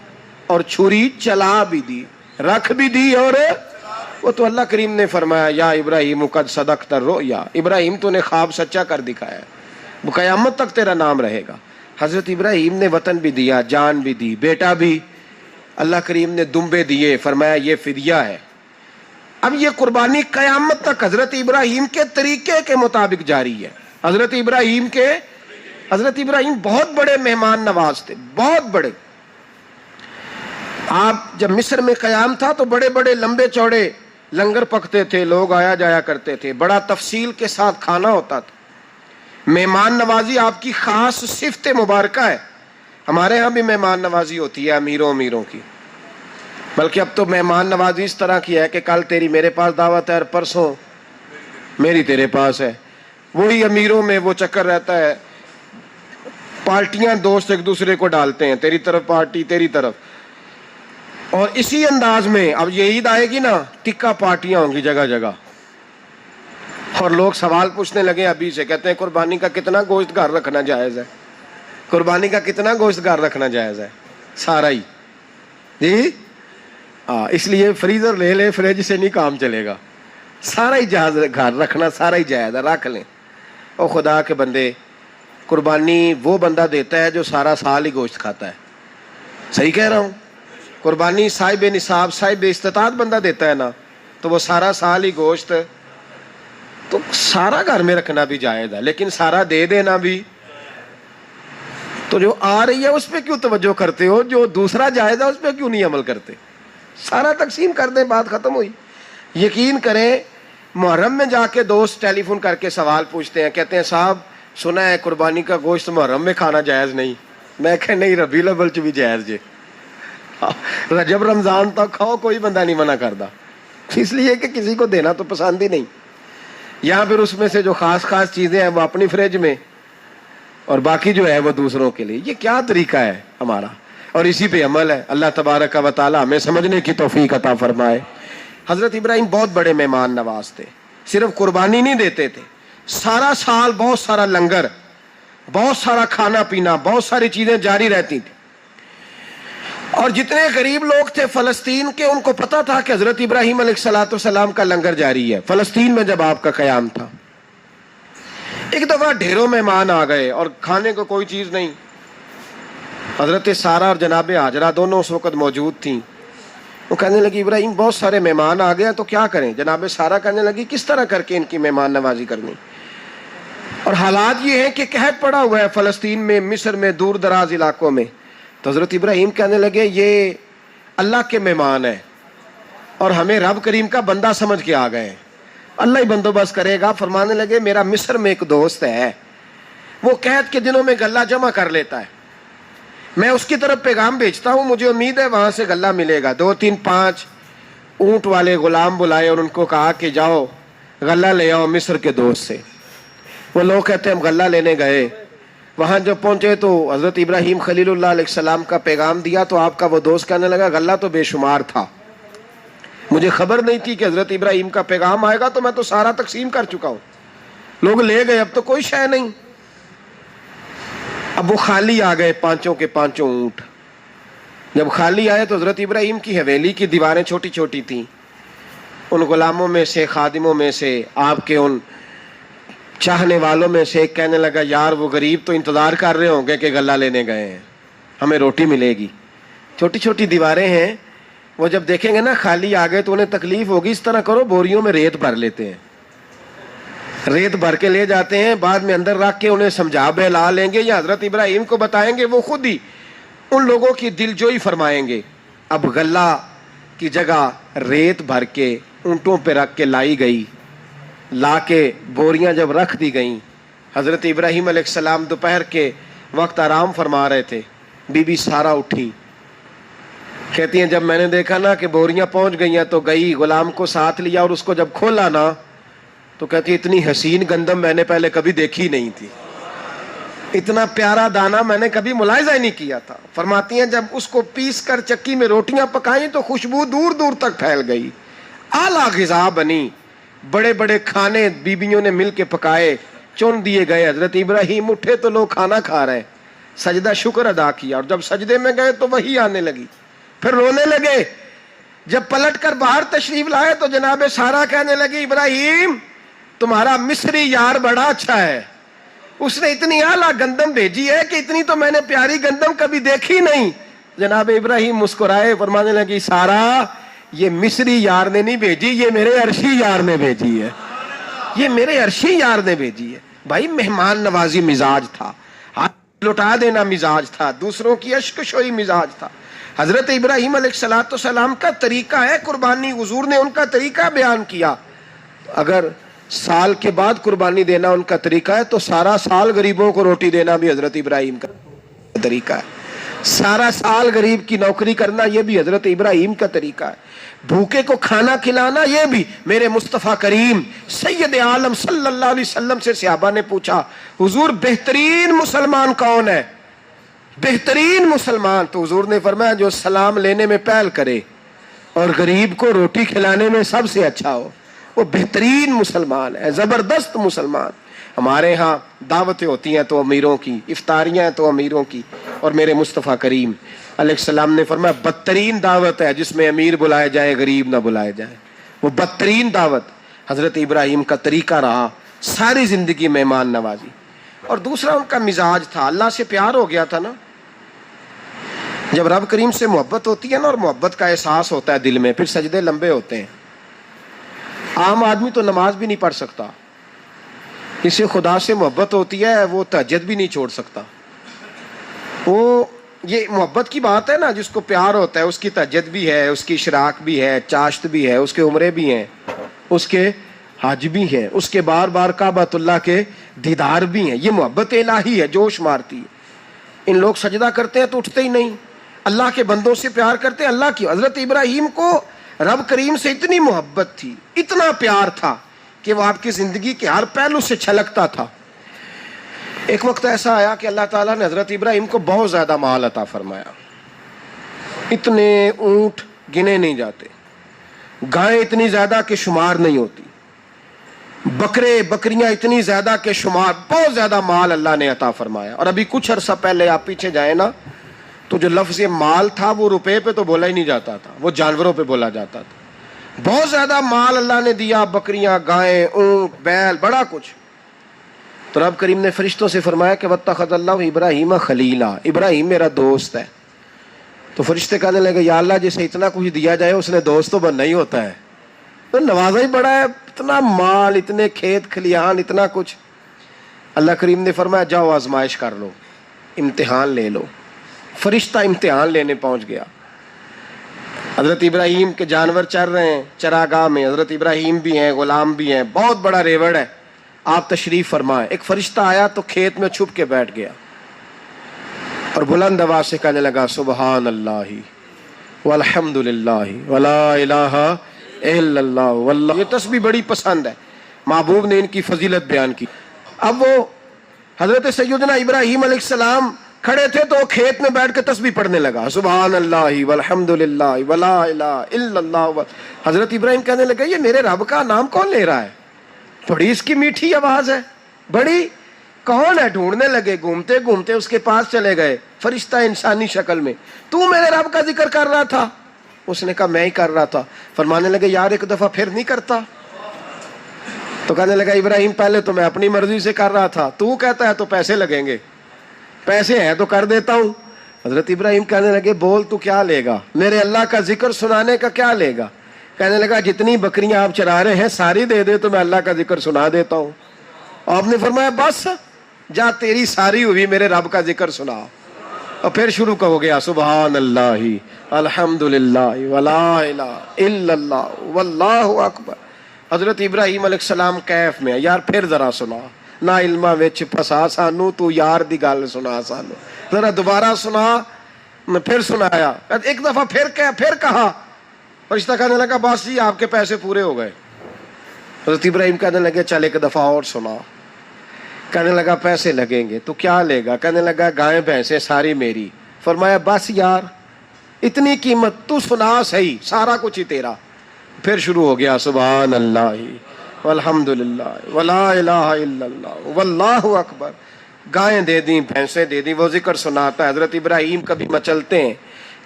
اور چھری چلا بھی دی، رکھ بھی دی اور وہ تو اللہ کریم نے فرمایا یا ابراہیم قد صدقت الرؤیا، ابراہیم تو نے خواب سچا کر دکھایا، وہ قیامت تک تیرا نام رہے گا. حضرت ابراہیم نے وطن بھی دیا، جان بھی دی، بیٹا بھی. اللہ کریم نے دمبے دیے، فرمایا یہ فدیہ ہے. اب یہ قربانی قیامت تک حضرت ابراہیم کے طریقے کے مطابق جاری ہے. حضرت ابراہیم بہت بڑے مہمان نواز تھے، بہت بڑے. آپ جب مصر میں قیام تھا تو بڑے بڑے لمبے چوڑے لنگر پکتے تھے، لوگ آیا جایا کرتے تھے، بڑا تفصیل کے ساتھ کھانا ہوتا تھا. مہمان نوازی آپ کی خاص صفت مبارکہ ہے. ہمارے ہاں بھی مہمان نوازی ہوتی ہے امیروں کی، بلکہ اب تو مہمان نوازی اس طرح کی ہے کہ کل تیری میرے پاس دعوت ہے اور پرسوں میری تیرے پاس ہے. وہی امیروں میں وہ چکر رہتا ہے، پارٹیاں دوست ایک دوسرے کو ڈالتے ہیں، تیری طرف پارٹی تیری طرف. اور اسی انداز میں اب یہ عید آئے گی نا، ٹکا پارٹیاں ہوں گی جگہ جگہ. اور لوگ سوال پوچھنے لگے ابھی سے، کہتے ہیں قربانی کا کتنا گوشت گھر رکھنا جائز ہے؟ قربانی کا کتنا گوشت گھر رکھنا جائز ہے؟ سارا ہی. جی اس لیے فریزر لے لے، فریج سے نہیں کام چلے گا. سارا ہی جہاز گھر رکھنا سارا ہی جائز ہے، رکھ لیں. او خدا کے بندے، قربانی وہ بندہ دیتا ہے جو سارا سال ہی گوشت کھاتا ہے. صحیح کہہ رہا ہوں؟ قربانی صاحب نصاب، صاحب استطاعت بندہ دیتا ہے نا، تو وہ سارا سال ہی گوشت، تو سارا گھر میں رکھنا بھی جائز ہے، لیکن سارا دے دینا بھی. تو جو آ رہی ہے اس پہ کیوں توجہ کرتے ہو؟ جو دوسرا جائز ہے اس پہ کیوں نہیں عمل کرتے؟ سارا تقسیم کر دیں، بات ختم ہوئی. یقین کریں، محرم میں جا کے دوست ٹیلی فون کر کے سوال پوچھتے ہیں، کہتے ہیں صاحب سنا ہے قربانی کا گوشت محرم میں کھانا جائز نہیں. میں کہ نہیں، ربیع الاول چ بھی جائز جے، رجب رمضان تک کھاؤ، کوئی بندہ نہیں منع کرتا. اس لیے کہ کسی کو دینا تو پسند ہی نہیں. یا پھر اس میں سے جو خاص چیزیں ہیں وہ اپنی فریج میں، اور باقی جو ہے وہ دوسروں کے لیے. یہ کیا طریقہ ہے ہمارا؟ اور اسی پہ عمل ہے. اللہ تبارک و تعالی ہمیں سمجھنے کی توفیق عطا فرمائے. حضرت ابراہیم بہت بڑے مہمان نواز تھے. صرف قربانی نہیں دیتے تھے، سارا سال بہت سارا لنگر، بہت سارا کھانا پینا، بہت ساری چیزیں جاری رہتی تھی. اور جتنے غریب لوگ تھے فلسطین کے، ان کو پتا تھا کہ حضرت ابراہیم علیہ الصلوۃ والسلام کا لنگر جاری ہے. فلسطین میں جب آپ کا قیام تھا، ایک دفعہ ڈھیروں مہمان آ گئے اور کھانے کو کوئی چیز نہیں. حضرت سارہ اور جناب ہاجرہ دونوں اس وقت موجود تھیں. وہ کہنے لگی ابراہیم بہت سارے مہمان آ گئے ہیں تو کیا کریں؟ جناب سارہ کہنے لگی کس طرح کر کے ان کی مہمان نوازی کرنی؟ اور حالات یہ ہیں کہ قحط پڑا ہوا ہے فلسطین میں، مصر میں، دور دراز علاقوں میں. تو حضرت ابراہیم کہنے لگے یہ اللہ کے مہمان ہیں اور ہمیں رب کریم کا بندہ سمجھ کے آ گئے ہیں، اللہ ہی بندوبست کرے گا. فرمانے لگے میرا مصر میں ایک دوست ہے، وہ قحط کے دنوں میں غلہ جمع کر لیتا ہے، میں اس کی طرف پیغام بھیجتا ہوں، مجھے امید ہے وہاں سے غلہ ملے گا. 2-3-5 اونٹ والے غلام بلائے اور ان کو کہا کہ جاؤ غلہ لے آؤ مصر کے دوست سے. وہ لوگ کہتے ہیں ہم غلہ لینے گئے، وہاں جب پہنچے تو حضرت ابراہیم خلیل اللہ علیہ السلام کا پیغام دیا تو آپ کا وہ دوست کہنے لگا غلہ تو بے شمار تھا، مجھے خبر نہیں تھی کہ حضرت ابراہیم کا پیغام آئے گا، تو میں تو سارا تقسیم کر چکا ہوں، لوگ لے گئے، اب تو کوئی شے نہیں. اب وہ خالی آ گئے 5 کے 5 اونٹ. جب خالی آئے تو حضرت ابراہیم کی حویلی کی دیواریں چھوٹی چھوٹی تھیں. ان غلاموں میں سے، خادموں میں سے، آپ کے ان چاہنے والوں میں سے ایک کہنے لگا یار وہ غریب تو انتظار کر رہے ہوں گے کہ غلہ لینے گئے ہیں، ہمیں روٹی ملے گی. چھوٹی چھوٹی دیواریں ہیں، وہ جب دیکھیں گے نا خالی آ گئے تو انہیں تکلیف ہوگی. اس طرح کرو بوریوں میں ریت بھر لیتے ہیں، ریت بھر کے لے جاتے ہیں، بعد میں اندر رکھ کے انہیں سمجھا بہلا لیں گے یا حضرت ابراہیم کو بتائیں گے، وہ خود ہی ان لوگوں کی دل جوئی فرمائیں گے. اب غلہ کی جگہ ریت بھر کے اونٹوں پہ رکھ کے لائی گئی. لا کے بوریاں جب رکھ دی گئیں، حضرت ابراہیم علیہ السلام دوپہر کے وقت آرام فرما رہے تھے. بی بی سارہ اٹھی، کہتی ہیں جب میں نے دیکھا نا کہ بوریاں پہنچ گئی ہیں تو گئی، غلام کو ساتھ لیا اور اس کو جب کھولا نا تو کہتی اتنی حسین گندم میں نے پہلے کبھی دیکھی نہیں تھی، اتنا پیارا دانہ میں نے کبھی ملاحظہ ہی نہیں کیا تھا. فرماتی ہیں جب اس کو پیس کر چکی میں روٹیاں پکائیں تو خوشبو دور دور تک پھیل گئی، اعلیٰ غذا بنی، بڑے بڑے کھانے بیبیوں نے مل کے پکائے، چن دیے گئے. حضرت ابراہیم اٹھے تو لوگ کھانا کھا رہے ہیں، سجدہ شکر ادا کیا، اور جب سجدے میں گئے تو وہی آنے لگی، پھر رونے لگے. جب پلٹ کر باہر تشریف لائے تو جناب سارہ کہنے لگی ابراہیم تمہارا مصری یار بڑا اچھا ہے، اس نے اتنی اعلیٰ گندم بھیجی ہے کہ اتنی تو میں نے پیاری گندم کبھی دیکھی نہیں. جناب ابراہیم مسکرائے، فرمانے لگی سارہ یہ مصری یار نے نہیں بھیجی، یہ میرے عرشی یار نے بھیجی ہے، یہ میرے عرشی یار نے بھیجی ہے. بھائی مہمان نوازی مزاج تھا، ہاتھ لٹا دینا مزاج تھا، دوسروں کی اشکشوئی مزاج تھا۔ حضرت ابراہیم علیہ السلام کا طریقہ ہے قربانی، حضور نے ان کا طریقہ بیان کیا۔ اگر سال کے بعد قربانی دینا ان کا طریقہ ہے تو سارا سال غریبوں کو روٹی دینا بھی حضرت ابراہیم کا طریقہ ہے، سارا سال غریب کی نوکری کرنا یہ بھی حضرت ابراہیم کا طریقہ ہے، بھوکے کو کھانا کھلانا یہ بھی۔ میرے مصطفیٰ کریم سید عالم صلی اللہ علیہ وسلم سے صحابہ نے پوچھا حضور بہترین مسلمان کون ہے؟ بہترین مسلمان تو حضور نے فرمایا جو سلام لینے میں پہل کرے اور غریب کو روٹی کھلانے میں سب سے اچھا ہو، وہ بہترین مسلمان ہے، زبردست مسلمان۔ ہمارے ہاں دعوتیں ہوتی ہیں تو امیروں کی، افطاریاں ہیں تو امیروں کی، اور میرے مصطفیٰ کریم علیہ السلام نے فرمایا بدترین دعوت ہے جس میں امیر بلائے جائے غریب نہ بلائے جائے، وہ بدترین دعوت۔ حضرت ابراہیم کا طریقہ رہا ساری زندگی مہمان نوازی۔ اور دوسرا ان کا مزاج تھا، اللہ سے پیار ہو گیا تھا نا، جب رب کریم سے محبت ہوتی ہے نا اور محبت کا احساس ہوتا ہے دل میں، پھر سجدے لمبے ہوتے ہیں۔ عام آدمی تو نماز بھی نہیں پڑھ سکتا، جسے خدا سے محبت ہوتی ہے وہ تہجد بھی نہیں چھوڑ سکتا۔ وہ یہ محبت کی بات ہے نا، جس کو پیار ہوتا ہے اس کی تہجد بھی ہے، اس کی اشراق بھی ہے، چاشت بھی ہے، اس کے عمرے بھی ہیں، اس کے حج بھی ہیں، اس کے بار بار کعبۃ اللہ کے دیدار بھی ہیں۔ یہ محبت الہی ہے، جوش مارتی ہے۔ ان لوگ سجدہ کرتے ہیں تو اٹھتے ہی نہیں، اللہ کے بندوں سے پیار کرتے ہیں اللہ کی۔ حضرت ابراہیم کو رب کریم سے اتنی محبت تھی، اتنا پیار تھا کہ وہ آپ کی زندگی کے ہر پہلو سے چھلکتا تھا۔ ایک وقت ایسا آیا کہ اللہ تعالیٰ نے حضرت ابراہیم کو بہت زیادہ مال عطا فرمایا، اتنے اونٹ گنے نہیں جاتے، گائیں اتنی زیادہ کہ شمار نہیں ہوتی، بکرے بکریاں اتنی زیادہ کہ شمار، بہت زیادہ مال اللہ نے عطا فرمایا۔ اور ابھی کچھ عرصہ پہلے آپ پیچھے جائیں نا تو جو لفظ مال تھا وہ روپے پہ تو بولا ہی نہیں جاتا تھا، وہ جانوروں پہ بولا جاتا تھا۔ بہت زیادہ مال اللہ نے دیا، بکریاں، گائیں، اونٹ، بیل، بڑا کچھ۔ تو رب کریم نے فرشتوں سے فرمایا کہ واتخذ اللہ ابراہیم خلیلا، ابراہیم میرا دوست ہے۔ تو فرشتے کہنے لگے یا اللہ جسے اتنا کچھ دیا جائے اس نے دوست تو بننا ہی ہوتا ہے، تو نوازا ہی بڑا ہے، اتنا مال، اتنے کھیت کھلیان، اتنا کچھ۔ اللہ کریم نے فرمایا جاؤ آزمائش کر لو، امتحان لے لو۔ فرشتہ امتحان لینے پہنچ گیا۔ حضرت ابراہیم کے جانور چر رہے ہیں چراگاہ میں، حضرت ابراہیم بھی ہیں، غلام بھی ہیں، بہت بڑا ریوڑ ہے، آپ تشریف فرمائیں۔ ایک فرشتہ آیا تو کھیت میں چھپ کے بیٹھ گیا اور بلند آواز سے کہنے لگا سبحان اللہ والحمد للہ ولا الہ الا اللہ واللہ۔ یہ تسبیح بڑی پسند ہے، محبوب نے ان کی فضیلت بیان کی۔ اب وہ حضرت سیدنا ابراہیم علیہ السلام کھڑے تھے تو وہ کھیت میں بیٹھ کے تسبیح پڑھنے لگا سبحان اللہ والحمد للہ ولا الہ الا اللہ۔ حضرت ابراہیم کہنے لگے یہ میرے رب کا نام کون لے رہا ہے؟ بڑی اس کی میٹھی آواز ہے، بڑی، کون ہے؟ ڈھونڈنے لگے، گھومتے گھومتے اس کے پاس چلے گئے، فرشتہ انسانی شکل میں۔ تو میرے رب کا ذکر کر رہا تھا؟ اس نے کہا میں ہی کر رہا تھا۔ فرمانے لگے یار ایک دفعہ پھر نہیں کرتا؟ تو کہنے لگا ابراہیم پہلے تو میں اپنی مرضی سے کر رہا تھا، تو کہتا ہے تو پیسے لگیں گے، پیسے ہیں تو کر دیتا ہوں۔ حضرت ابراہیم کہنے لگے بول تو کیا لے گا؟ میرے اللہ کا ذکر سنانے کا کیا لے گا؟ کہنے لگا جتنی بکریاں آپ چرا رہے ہیں ساری دے دے تو میں اللہ کا ذکر سنا دیتا ہوں۔ آپ نے فرمایا بس جا تیری ساری ہوئی، میرے رب کا ذکر سنا۔ اور پھر شروع ہو گیا سبحان اللہ الحمد للہ ولا الہ الا اللہ واللہ اکبر۔ حضرت ابراہیم علیہ السلام کیف میں، یار پھر ذرا سنا، نہ علما وچ پھسا سانو، تو یار دی گل سنا سانو، ذرا دوبارہ سنا۔ میں پھر سنایا، ایک دفعہ پھر کہا، فرشتہ کہنے لگا بس جی آپ کے پیسے پورے ہو گئے۔ حضرت ابراہیم کہنے لگے چل ایک دفعہ اور سنا۔ کہنے لگا پیسے لگیں گے، تو کیا لے گا؟ کہنے لگا گائیں بھینسیں ساری میری۔ فرمایا بس یار اتنی قیمت، تو سنا صحیح، سارا کچھ ہی تیرا۔ پھر شروع ہو گیا سبحان اللہ والحمد للہ ولا الہ الا اللہ واللہ اکبر۔ گائیں دے دیں، بھینسیں دے دیں، وہ ذکر سناتا ہے۔ حضرت ابراہیم کبھی مچلتے ہیں،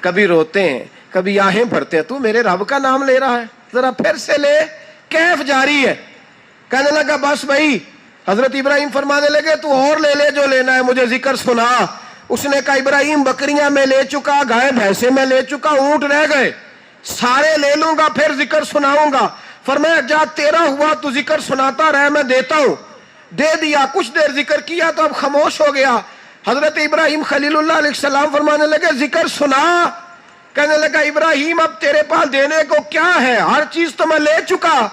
کبھی روتے ہیں، کبھی آہیں بھرتے ہیں، تو میرے رب کا نام لے رہا ہے، ذرا پھر سے لے۔ کیف جاری ہے۔ کہنے لگا بس بھائی۔ حضرت ابراہیم فرمانے لگے تو اور لے لے جو لینا ہے، مجھے ذکر سنا۔ اس نے کہا ابراہیم بکریاں میں لے چکا، گائے بھینسیں میں لے چکا، اونٹ رہ گئے، سارے لے لوں گا پھر ذکر سناؤں گا۔ فرمایا جا تیرا ہوا تو ذکر سناتا رہ، میں دیتا ہوں۔ دے دیا، کچھ دیر ذکر کیا تو اب خاموش ہو گیا۔ حضرت ابراہیم خلیل اللہ علیہ السلام فرمانے لگے ذکر سنا۔ کہنے لگا ابراہیم اب تیرے پاس دینے کو کیا ہے، ہر چیز تو میں لے چکا۔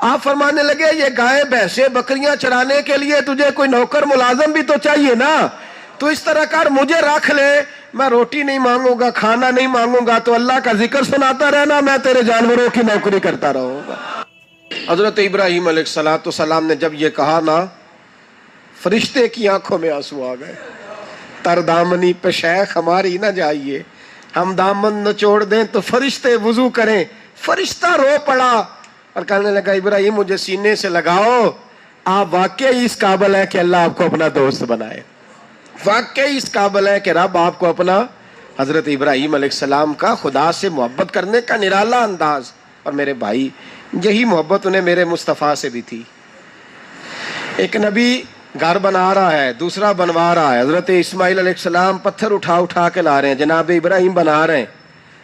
آپ فرمانے لگے یہ گائے بھینسیں بکریاں چرانے کے لیے تجھے کوئی نوکر ملازم بھی تو چاہیے نا، تو اس طرح کر مجھے رکھ لے، میں روٹی نہیں مانگوں گا، کھانا نہیں مانگوں گا، تو اللہ کا ذکر سناتا رہنا، میں تیرے جانوروں کی نوکری کرتا رہوں گا۔ حضرت ابراہیم علیہ السلام نے جب یہ کہا نا، فرشتے کی آنکھوں میں آنسو آ گئے۔ تر دامنی پہ شیخ ہماری نہ جائیے، ہم دامن نچوڑ دیں تو فرشتے وضو کریں۔ فرشتہ رو پڑا اور کہنے لگا ابراہیم مجھے سینے سے لگاؤ، آپ واقعی اس قابل ہے کہ اللہ آپ کو اپنا دوست بنائے، واقعی اس قابل ہے کہ رب آپ کو اپنا۔ حضرت ابراہیم علیہ السلام کا خدا سے محبت کرنے کا نرالا انداز، اور میرے بھائی یہی محبت انہیں میرے مصطفیٰ سے بھی تھی۔ ایک نبی گھر بنا رہا ہے، دوسرا بنوا رہا ہے۔ حضرت اسماعیل علیہ السلام پتھر اٹھا اٹھا کے لا رہے ہیں، جناب ابراہیم بنا رہے ہیں۔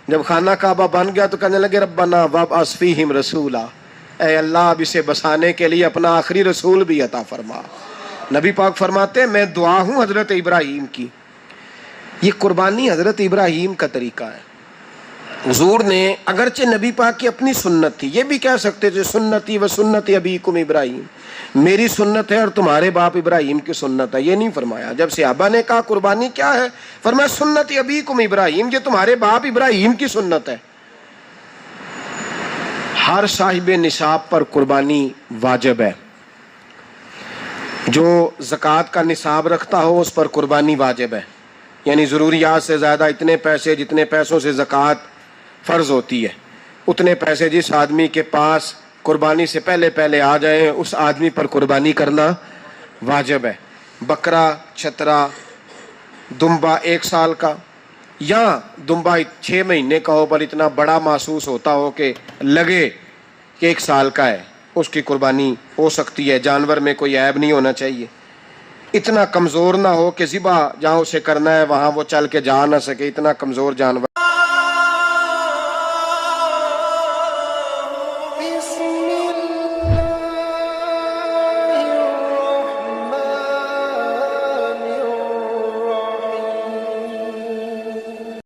جب خانہ کعبہ بن گیا تو کہنے لگے ربنا وابعث فیہم رسولا، اے اللہ اب اسے بسانے کے لیے اپنا آخری رسول بھی عطا فرما۔ نبی پاک فرماتے ہیں میں دعا ہوں حضرت ابراہیم کی۔ یہ قربانی حضرت ابراہیم کا طریقہ ہے۔ حضور نے اگرچہ نبی پاک کی اپنی سنت تھی، یہ بھی کہہ سکتے تھے سنتی و سنت ابیکم ابراہیم، میری سنت ہے اور تمہارے باپ ابراہیم کی سنت ہے، یہ نہیں فرمایا۔ جب صحابہ نے کہا قربانی کیا ہے، فرمایا سنت ابیکم ابراہیم، یہ تمہارے باپ ابراہیم کی سنت ہے۔ ہر صاحب نصاب پر قربانی واجب ہے، جو زکوٰۃ کا نصاب رکھتا ہو اس پر قربانی واجب ہے، یعنی ضروریات سے زیادہ اتنے پیسے، جتنے پیسوں سے زکوٰۃ فرض ہوتی ہے اتنے پیسے جس آدمی کے پاس قربانی سے پہلے پہلے آ جائیں اس آدمی پر قربانی کرنا واجب ہے۔ بکرا، چھترا، دمبا 1 سال کا یا دمبا 6 مہینے کا ہو پر اتنا بڑا محسوس ہوتا ہو کہ لگے کہ 1 سال کا ہے، اس کی قربانی ہو سکتی ہے۔ جانور میں کوئی عیب نہیں ہونا چاہیے، اتنا کمزور نہ ہو کہ ذبح جہاں اسے کرنا ہے وہاں وہ چل کے جا نہ سکے، اتنا کمزور جانور